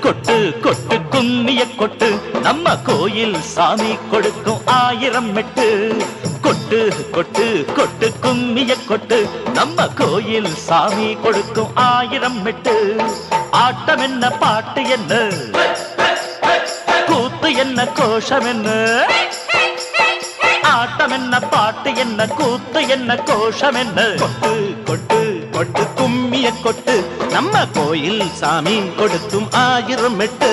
கொட்டு கொட்டு கும்மிய கொட்டு நம்ம கோயில் சாமி கொடுக்கும் 1000 மெட்டு கொட்டு கொட்டு கொட்டு கும்மிய கொட்டு நம்ம கோயில் சாமி கொடுக்கும் 1000 மெட்டு ஆட்டம் என்ன பாட்டு என்ன கூத்து என்ன கோஷம் என்ன ஆட்டம் என்ன பாட்டு என்ன கூத்து என்ன கோஷம் என்ன கொட்டு கொட்டு கொட்டு கும்மிய கொட்டு நம்ம கோயில் சாமி கொடுக்கும் 1000 மெட்டு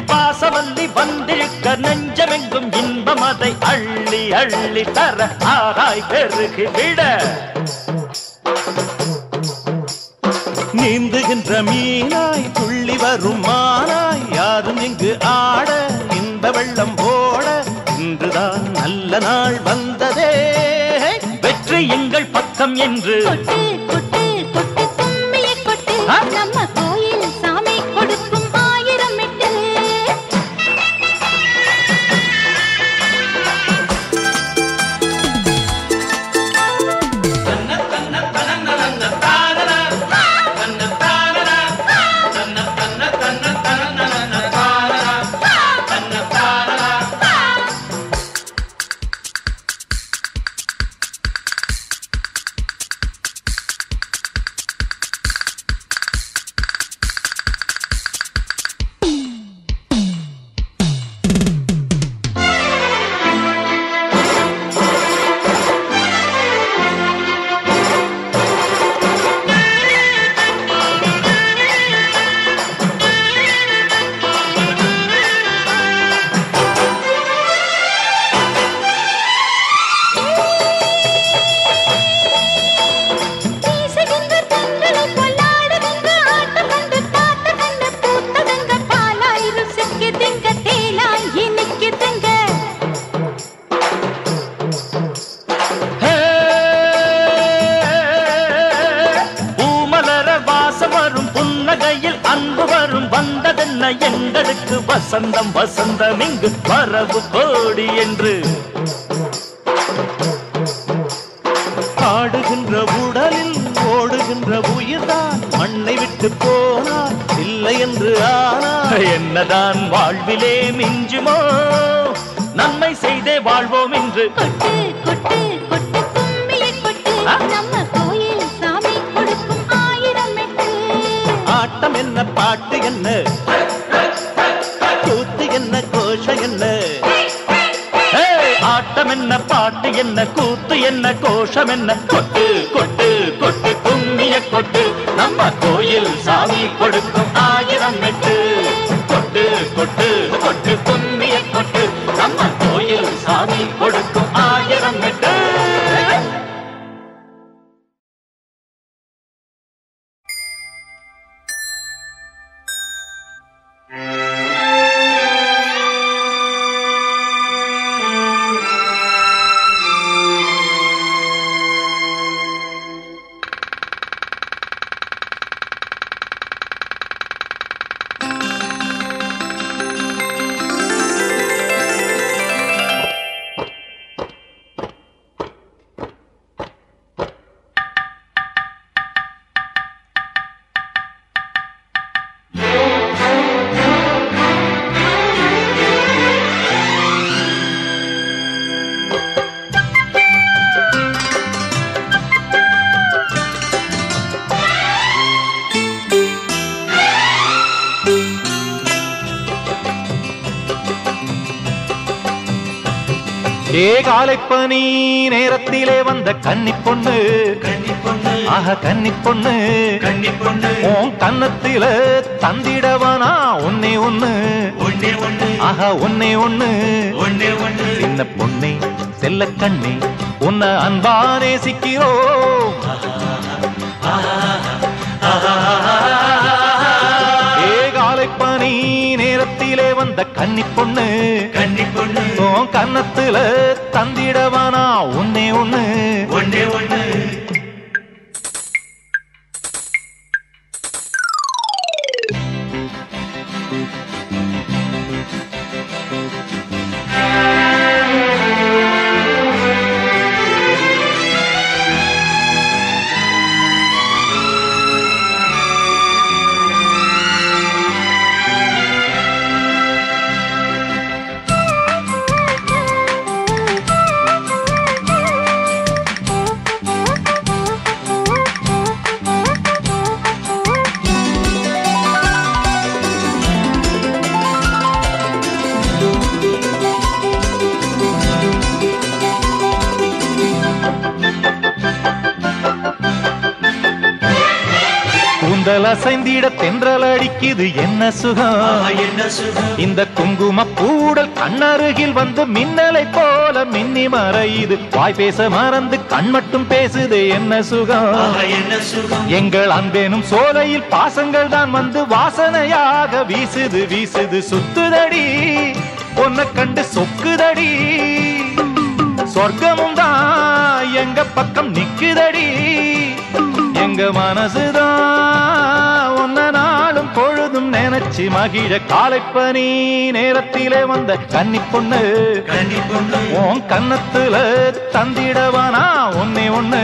வாசவல்லி வந்திருக்க நெஞ்சமெங்கும் இன்பம் அதை அள்ளி அள்ளி தர ஆராய் பெருகி விட நீந்துகின்ற மீனாய் துள்ளி வரும் மானாய் யாரும் இங்கு ஆட இந்த வெள்ளம் ஓட இன்றுதான் நல்ல நாள் வந்ததே வெற்றி எங்கள் பக்கம் என்று கொட்டு கொட்டு கொட்டு கும்மிய கொட்டு நம்ம கோயில் சாமி கொடுக்கும் 1000 மெட்டு எங்களுக்கு வசந்தம் வசந்தம் இங்கு வரவு கோடி என்று ஆடுகின்ற உடலில் ஓடுகின்ற உயிர்தான் மண்ணை விட்டு போனார் இல்லை என்று ஆனால் என்னதான் வாழ்விலே மிஞ்சுமோ நன்மை செய்தே வாழ்வோம் என்று கொட்டு கொட்டு கொட்டு கும்மிய கொட்டு நம்ம கோயில் சாமி கொடுக்கும் 1000 மெட்டு ஆட்டம் என்ன பாட்டு என்ன கூத்து என்ன கோஷம் என்ன ஆட்டம் என்ன பாட்டு என்ன கூத்து என்ன கோஷம் என்ன கொட்டு கொட்டு கொட்டு கும்மிய கொட்டு நம்ம கோயில் சாமி கொடுக்கும் காலைப்பனி நேரத்திலே வந்த கன்னி பொண்ணு ஆஹா கன்னி பொண்ணு உன் கன்னத்தில தந்திடவனா ஒன்னே ஒண்ணு ஆஹா ஒன்னே ஒண்ணு சின்ன பொண்ணே செல்ல கண்ணே உன்னை அன்பா நேசிக்கிறோம். காலைப்பனி நேரத்திலே வந்த கன்னி பொண்ணு உன் கன்னத்துல தந்திடவானா ஒன்னே ஒண்ணு அசைந்திட தென்றல் அடிக்குது என்ன சுகம் இந்த குங்கும பூடல் கண்ணருகில் வந்து மின்னலை போல மின்னி மறையுது வாய் பேச மறந்து கண் மட்டும் பேசுது என்ன சுகம் எங்கள் அன்பேனும் சோலையில் பாசங்கள் தான் வந்து வாசனையாக வீசுது வீசுது சுத்துதடி பொன்ன கண்டு சொக்குதடி சொர்க்கமும் தான் எங்க பக்கம் நிக்குதடி எங்க மனசுதான் ஒன்ன நாளும் பொழுதும் நினைச்சு மகிழ காலைப்பனி நேரத்திலே வந்த கன்னி பொண்ணு உன் கன்னத்துல தந்திடவானா ஒன்னே ஒண்ணு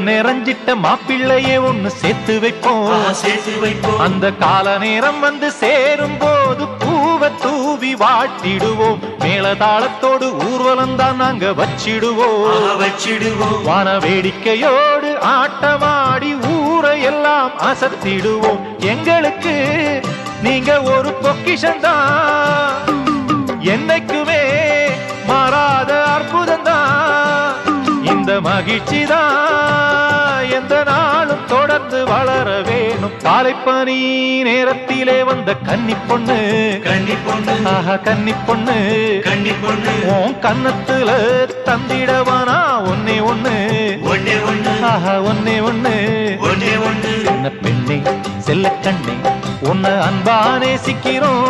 நிறைஞ்சிட்ட மாப்பிள்ளையே ஒண்ணு சேர்த்து வைப்போம் அந்த கால நேரம் வந்து சேரும் போது பூவை தூவி வாட்டிடுவோம் மேளதாளத்தோடு ஊர்வலம் தான் நாங்க வச்சிடுவோம் வான வேடிக்கையோடு ஆட்டமாடி ஊரை எல்லாம் அசத்திடுவோம் எங்களுக்கு நீங்க ஒரு பொக்கிஷந்தான் என்னைக்குமே மாறாத அற்புதம்தான் இந்த மகிழ்ச்சிதான் எந்த நாளும் தொடர்ந்து வளர வேணும் காலைப்பனி நேரத்திலே வந்த கன்னி பொண்ணு ஆஹா கன்னி பொண்ணு உன் கன்னத்துல தந்திடவானா ஒன்னே ஒண்ணு ஆஹா ஒன்னே ஒண்ணு சின்ன பெண்ணே செல்ல கண்ணே உன்னை அன்பா நேசிக்கிறோம்.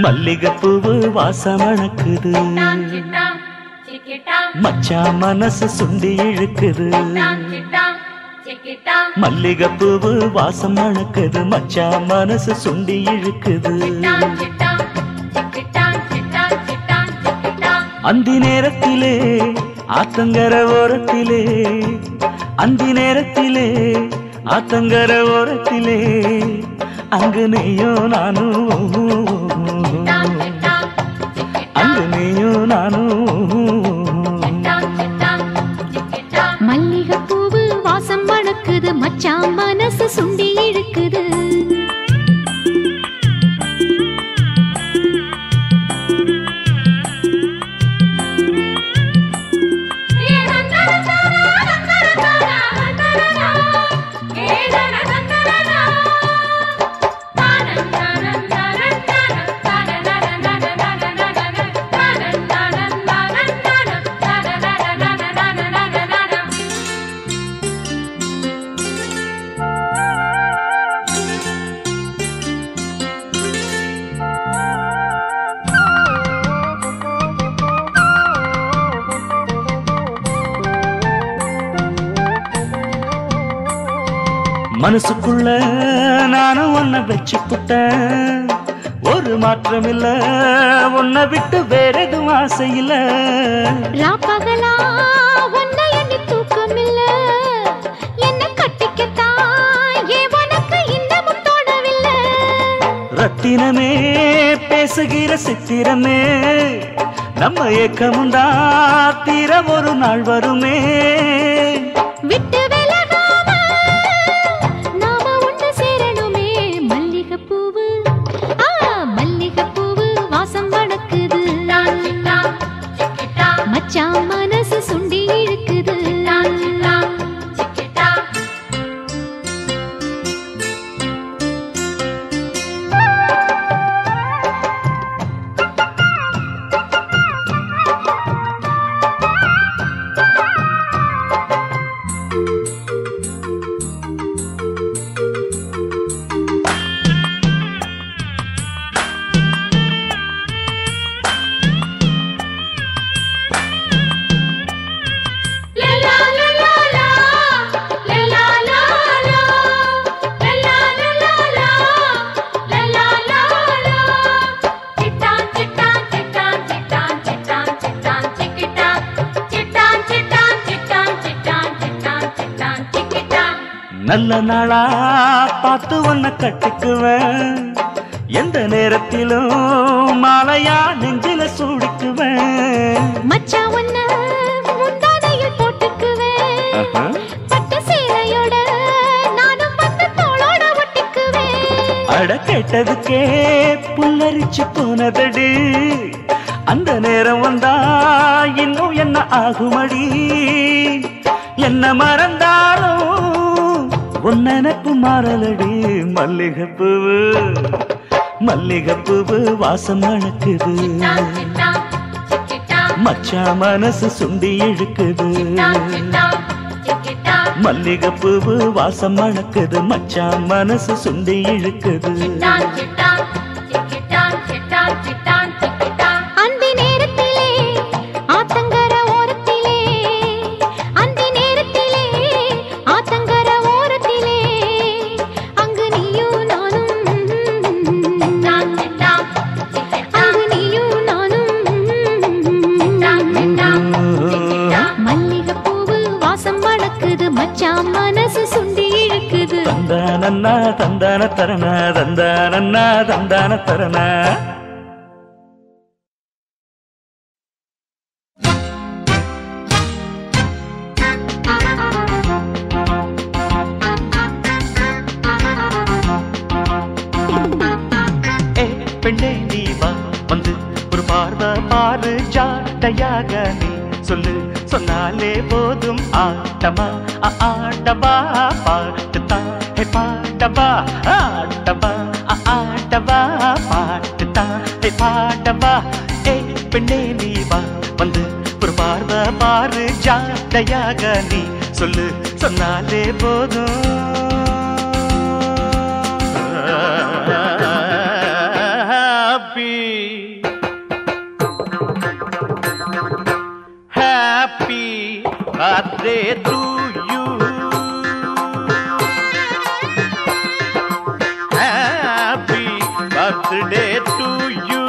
மல்லிகைப்பூவு வாசமணக்குது மச்சா மனசு சுண்டி இழுக்குது மல்லிகைப்பூவு வாசம் மணக்குது மச்சா மனசு சுண்டி இழுக்குது அந்தி நேரத்திலே ஆத்தங்கர ஓரத்திலே அந்தி நேரத்திலே ஆத்தங்கர ஓரத்திலே அங்கு நீயும் நானும் அங்கு நீயும் நானும் மல்லிகை பூவு வாசம் மணக்குது மச்சான் மனசு சுண்டி இழுக்குது மனசுக்குள்ள நானும் உன்னை வச்சு புட்டேன் ஒரு மாற்றம் இல்ல உன்னை விட்டு வேற எதுவும் ஆசை இல்ல ராப்பகலா உன்னை எண்ணி தூக்கம் இல்ல என்ன கட்டிக்கத்தான் ஏன் உனக்கு இன்னமும் தோணவில்லை ரத்தினமே பேசுகிற சித்திரமே நம்ம ஏக்கமுண்டா தீர ஒரு நாள் வருமே விட்டு விலகாம நாம ஒன்று சேரணுமே மல்லிகைப்பூவு மல்லிகைப்பூவு வாசம் மணக்குது மச்சான் மனசு சுண்டி இழுக்குது நல்ல நாளா பார்த்து உன்னை கட்டிக்குவேன் எந்த நேரத்திலும் மாலையா நெஞ்சில சூடிக்குவேன் மச்சான் உன்னை முந்தானையில் போட்டுக்குவேன் பட்டு சேலையோட நானும் வந்து தோளோட ஒட்டிக்குவேன் அட கேட்டதுக்கே புல்லரிச்சு போனதடி அந்த நேரம் வந்தா இன்னும் என்ன ஆகுமடி என்ன மறந்தாலும் உன் நினைப்பு மாறலடி மல்லிகைப்பூவு மல்லிகைப்பூவு வாசம் மணக்குது மச்சான் மனசு சுண்டி இழுக்குது மல்லிகைப்பூவு வாசம் மணக்குது மச்சான் மனசு சுண்டி இழுக்குது அந்தி நேரத்திலே ஆத்தங்கர ஓரத்திலே அந்தி நேரத்திலே ஆத்தங்கர ஓரத்திலே அங்கு நீயும் நானும் அங்கு நீயும் நானும் மல்லிகைப்பூவு வாசம் மணக்குது மச்சான் மனசு சுண்டி இழுக்குது தந்தானன்னா தந்தான தரண தந்தானன்னா தந்தான தரண பெண்ணே நீ வா வந்து ஒரு பார்வை பாரு ஜாட்டையாக நீ சொல்லு சொன்னாலே போதும் ஆட்டமா ஆட்டவா பாட்டுத்தான் ஹே பாட்டவா ஆட்டவா ஆட்டவா பாட்டுத்தான் ஹே பாட்டவா ஏ பெண்ணே நீ வா வந்து ஒரு பார்வை பாரு ஜாட்டையாக நீ சொல்லு சொன்னாலே போதும் Happy birthday to you. Happy birthday to you.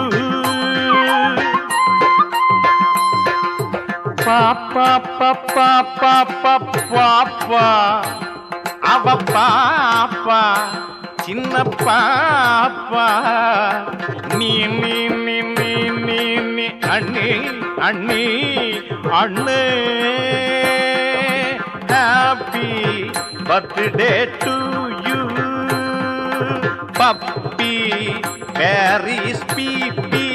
பாப்பா பாப்பா பாப்பா அவ பாப்பா சின்ன பாப்பா நீ நீ நீ நீ நீ நீ அண்ணி அண்ணி அண்ணே happy birthday to you puppy Paris BP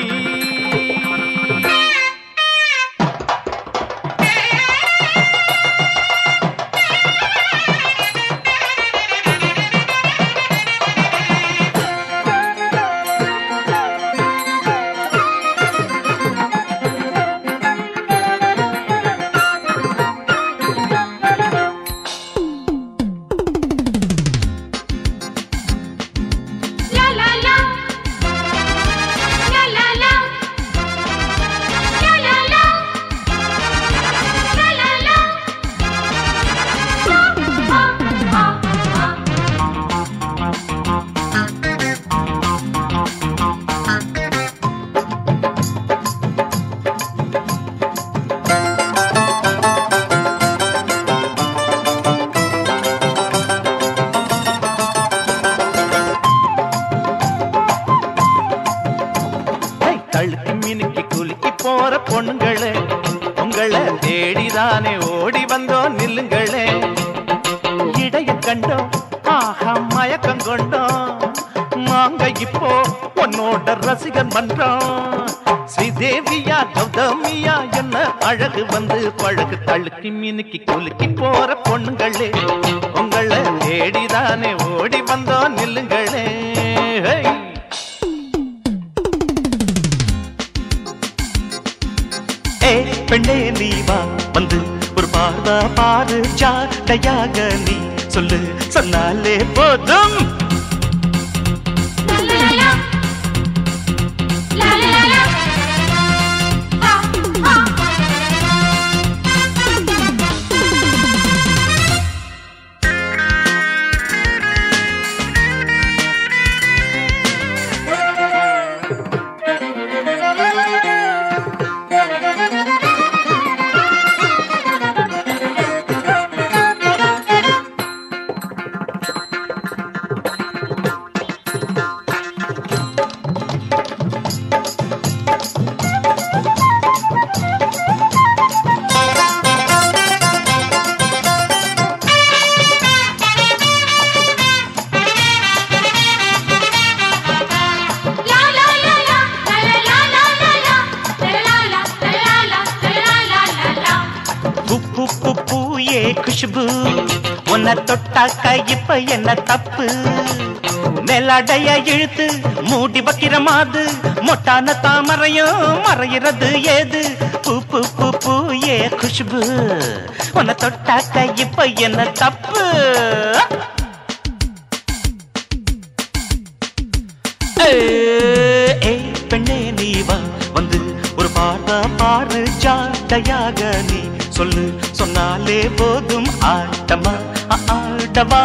போற பொண்ணுங்களே உங்களை தேடிதானே ஓடி வந்தோம் நில்லுங்களே இடைய கண்டோம் ஆஹா மயக்கம் கொண்டோம் நாங்க இப்போ உன்னோட ரசிகன் மன்றம் ஸ்ரீதேவியா கௌதமியா என்ன அழகு வந்து பழகு தழுக்கி மினுக்கி குலுக்கி போற பொண்ணுங்களே உங்களை தேடிதானே ஓடி வந்தோம் நில்லுங்களே பெண்ணே நீ வா வந்து ஒரு பார்வா பாரு ஜாடையாக நீ சொல்லு சொன்னாலே போதும் खुशबू उन्ना தொட்டாக்க இப்ப என்ன தப்பு மேலாடைய இழுத்து மூடி வைக்கிற மாது மொட்டான தாமரையும் மறையிறது ஏது பூ பூ பூ பூ ஏ खुशबू உன்ன தொட்டாக்க இப்ப என்ன தப்பு ஏய் பெண்ணே நீ வா வந்து ஒரு பார்வை பாரு ஜாடையாக நீ சொல்லு சொன்னாலே போதும் ஆட்டமா ஆடவா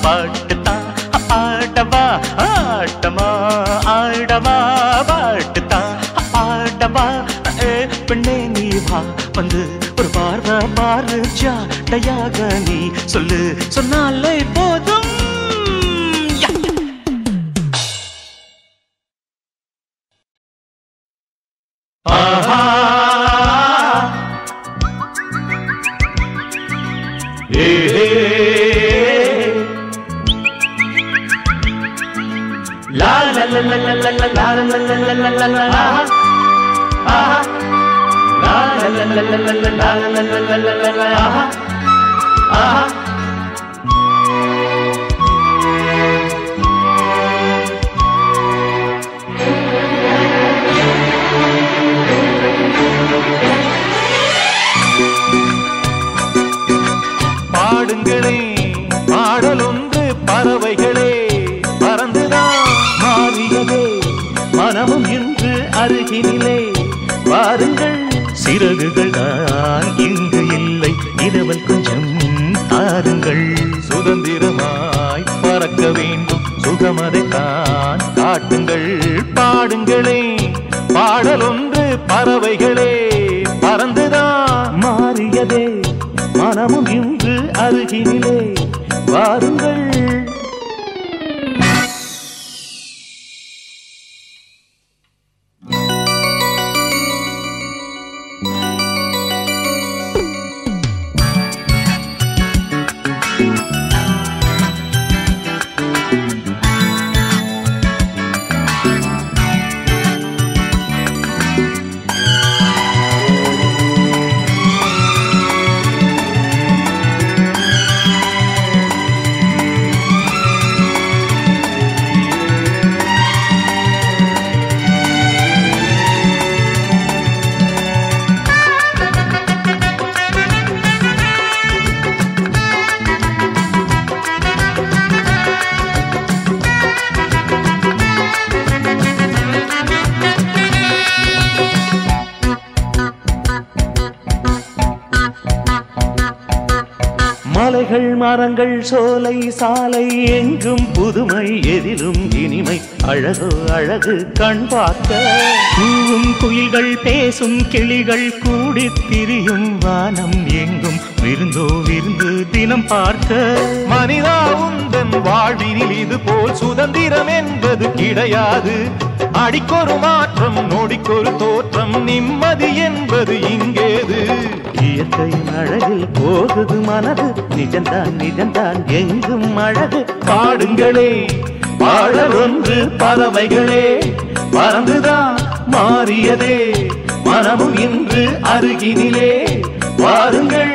பாட்டுத்தா ஆடவா ஆட்டமா ஆடவா பாட்டுத்தா ஆடவா பெண்ணே நீ வா வந்து ஒரு பார்வை பாரு ஜாடையாக நீ சொல்லு சொன்னாலே போதும் la la la la la la la la la la la la la la aha la la la la la la la la la la la la aha aha பாடுங்களே பாடல் ஒன்று பறவைகளே பறந்துதான் மாறியதே மனமும் இன்று அருகினிலே பாருங்கள் சிறகுகள் தான் இங்கு இல்லை இரவல் கொஞ்சம் தாருங்கள் சுதந்திரமாய் பறக்க வேண்டும் சுகமதைத்தான் காட்டுங்கள் பாடுங்களே பாடல் ஒன்று பறவைகளே பறந்துதான் மாறி மாறியதே மனமும் இன்று அருகினிலே வாருங்கள். மலைகள் மரங்கள் சோலை சாலை எங்கும் புதுமை எதிலும் இனிமை அழகோ அழகு கண் பார்க்க கூவும் குயில்கள் பேசும் கிளிகள் கூடி திரியும் வானம் எங்கும் விருந்தோ விருந்து தினம் பார்க்க மனிதா உந்தன் வாழ்வினில் இது போல் சுதந்திரம் என்பது கிடையாது. அடிக்கொரு மாற்றம் நொடிக்கொரு தோற்றம் நிம்மதி என்பது இங்கேது. இயற்கையின் அழகில் போகுது மனது நிஜந்தான் நிஜந்தான் எங்கும் அழகு. பாடுங்களே பாடல் ஒன்று பறவைகளே பறந்துதான் மாறியதே மனமும் இன்று அருகினிலே வாருங்கள்.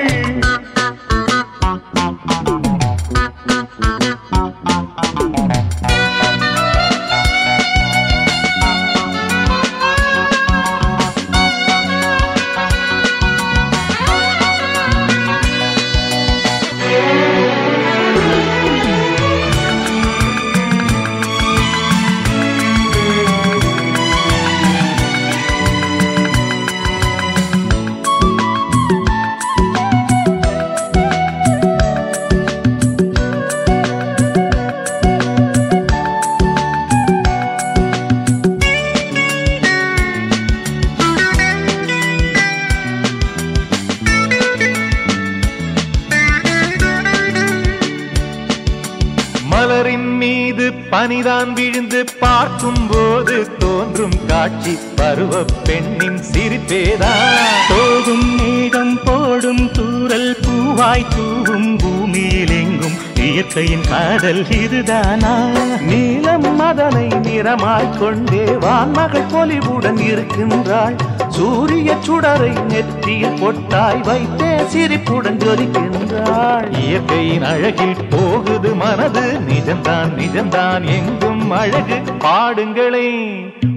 மலரின் மீது பனிதான் விழுந்து பார்க்கும் போது தோன்றும் காட்சி பருவ பெண்ணின் சிரிப்பேதா. போகும் மேகம் போடும் தூரல் பூவாய் தூவும் பூமியில் எங்கும் இயற்கையின் காதல் இதுதானா. நீலம் மதனை நிறமாய் கொண்டே வான்மகள் பொலிவுடன் இருக்கின்றாள். சூரிய சுடரை நெற்றியில் பொட்டாய் வைத்தே சிரிப்புடன் ஜொலிக்கின்றாள். இயற்கையின் அழகில் போகுது மனது நிஜந்தான் நிஜந்தான் எங்கும் அழகு. பாடுங்களே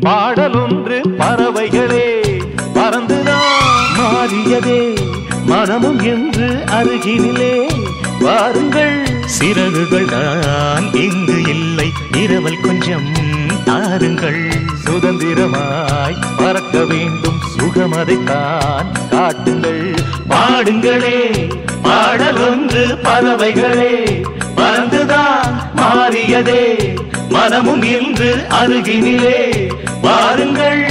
பாடல் ஒன்று பறவைகளே பறந்துதான் மாறியதே மனமும் என்று அருகினிலே வாருங்கள். சிறகுகள் தான் இங்கு இல்லை இரவல் கொஞ்சம் தாருங்கள். சுதந்திரமாய் பறக்க வேண்டும் சுகமதைத்தான் காட்டுங்கள். பாடுங்களே பாடல் ஒன்று பறவைகளே பறந்துதான் மாறியதே மனமும் இன்று அருகினிலே வாருங்கள்.